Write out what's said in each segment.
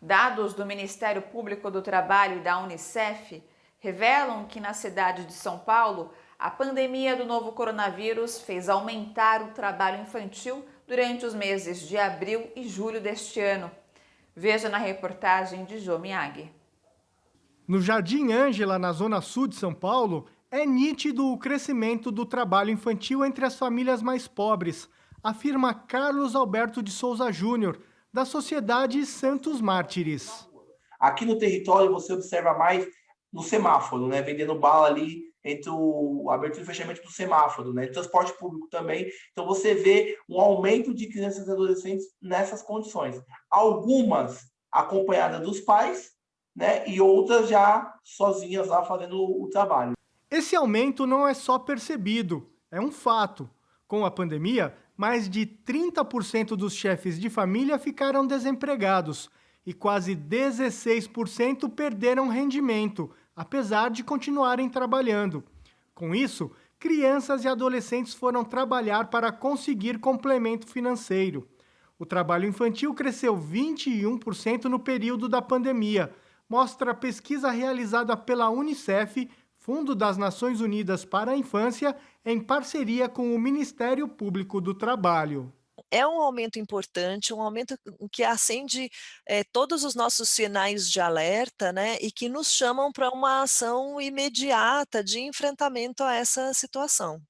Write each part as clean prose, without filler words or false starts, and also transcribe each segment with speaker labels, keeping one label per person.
Speaker 1: Dados do Ministério Público do Trabalho e da Unicef revelam que na cidade de São Paulo, a pandemia do novo coronavírus fez aumentar o trabalho infantil durante os meses de abril e julho deste ano. Veja na reportagem de Jô Miyagi.
Speaker 2: No Jardim Ângela, na zona sul de São Paulo, é nítido o crescimento do trabalho infantil entre as famílias mais pobres, afirma Carlos Alberto de Souza Júnior, da Sociedade Santos Mártires.
Speaker 3: Aqui no território você observa mais no semáforo, né? Vendendo bala ali entre o abertura e fechamento do semáforo, né? Transporte público também. Então você vê um aumento de crianças e adolescentes nessas condições. Algumas acompanhadas dos pais, né? E outras já sozinhas lá fazendo o trabalho.
Speaker 2: Esse aumento não é só percebido, é um fato. Com a pandemia, mais de 30% dos chefes de família ficaram desempregados e quase 16% perderam rendimento, apesar de continuarem trabalhando. Com isso, crianças e adolescentes foram trabalhar para conseguir complemento financeiro. O trabalho infantil cresceu 21% no período da pandemia, mostra a pesquisa realizada pela Unicef, Fundo das Nações Unidas para a Infância, em parceria com o Ministério Público do Trabalho.
Speaker 4: É um aumento importante, um aumento que acende todos os nossos sinais de alerta, né, e que nos chamam para uma ação imediata de enfrentamento a essa situação.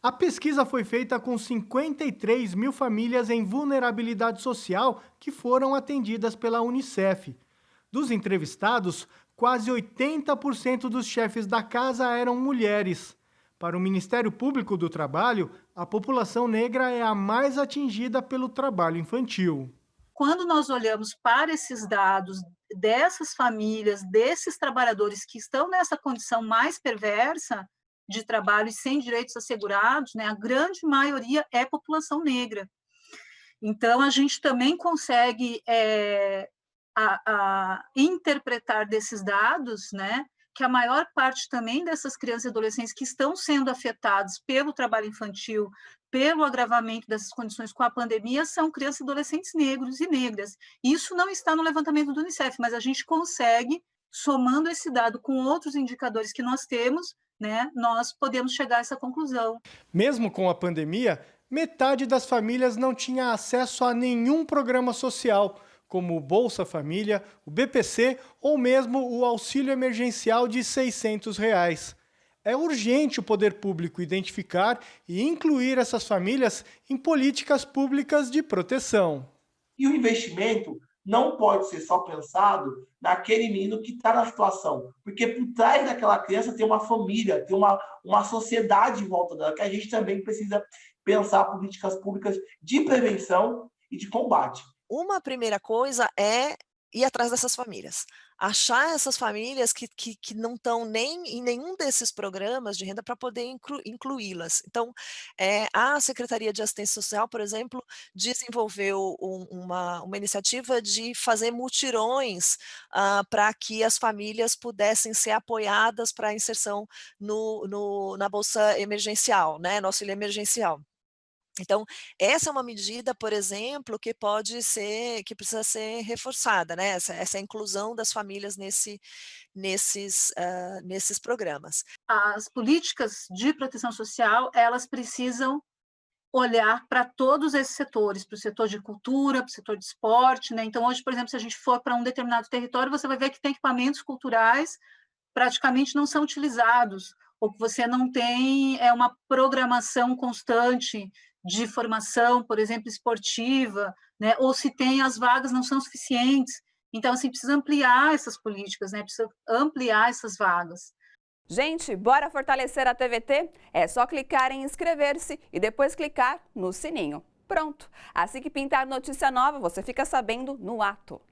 Speaker 2: A pesquisa foi feita com 53 mil famílias em vulnerabilidade social que foram atendidas pela Unicef. Dos entrevistados, quase 80% dos chefes da casa eram mulheres. Para o Ministério Público do Trabalho, a população negra é a mais atingida pelo trabalho infantil.
Speaker 5: Quando nós olhamos para esses dados dessas famílias, desses trabalhadores que estão nessa condição mais perversa de trabalho e sem direitos assegurados, né, a grande maioria é população negra. Então, a gente também consegue interpretar desses dados, né, que a maior parte também dessas crianças e adolescentes que estão sendo afetados pelo trabalho infantil, pelo agravamento dessas condições com a pandemia, são crianças e adolescentes negros e negras. Isso não está no levantamento do Unicef, mas a gente consegue, somando esse dado com outros indicadores que nós temos, né, nós podemos chegar a essa conclusão.
Speaker 2: Mesmo com a pandemia, metade das famílias não tinha acesso a nenhum programa social, como o Bolsa Família, o BPC ou mesmo o auxílio emergencial de R$ 600. É urgente o poder público identificar e incluir essas famílias em políticas públicas de proteção.
Speaker 3: E o investimento não pode ser só pensado naquele menino que está na situação, porque por trás daquela criança tem uma família, tem uma sociedade em volta dela, que a gente também precisa pensar políticas públicas de prevenção e de combate.
Speaker 4: Uma primeira coisa é ir atrás dessas famílias. Achar essas famílias que não estão nem em nenhum desses programas de renda para poder incluí-las. Então, a Secretaria de Assistência Social, por exemplo, desenvolveu uma iniciativa de fazer mutirões para que as famílias pudessem ser apoiadas para a inserção na Bolsa Emergencial, né, no auxílio emergencial. Então, essa é uma medida, por exemplo, que precisa ser reforçada, né? Essa inclusão das famílias nesses programas.
Speaker 5: As políticas de proteção social, elas precisam olhar para todos esses setores, para o setor de cultura, para o setor de esporte, né? Então, hoje, por exemplo, se a gente for para um determinado território, você vai ver que tem equipamentos culturais praticamente não são utilizados, ou que você não tem uma programação constante de formação, por exemplo, esportiva, né? Ou se tem, as vagas não são suficientes. Então, assim, precisa ampliar essas políticas, né? Precisa ampliar essas vagas.
Speaker 1: Gente, bora fortalecer a TVT? É só clicar em inscrever-se e depois clicar no sininho. Pronto! Assim que pintar notícia nova, você fica sabendo no ato.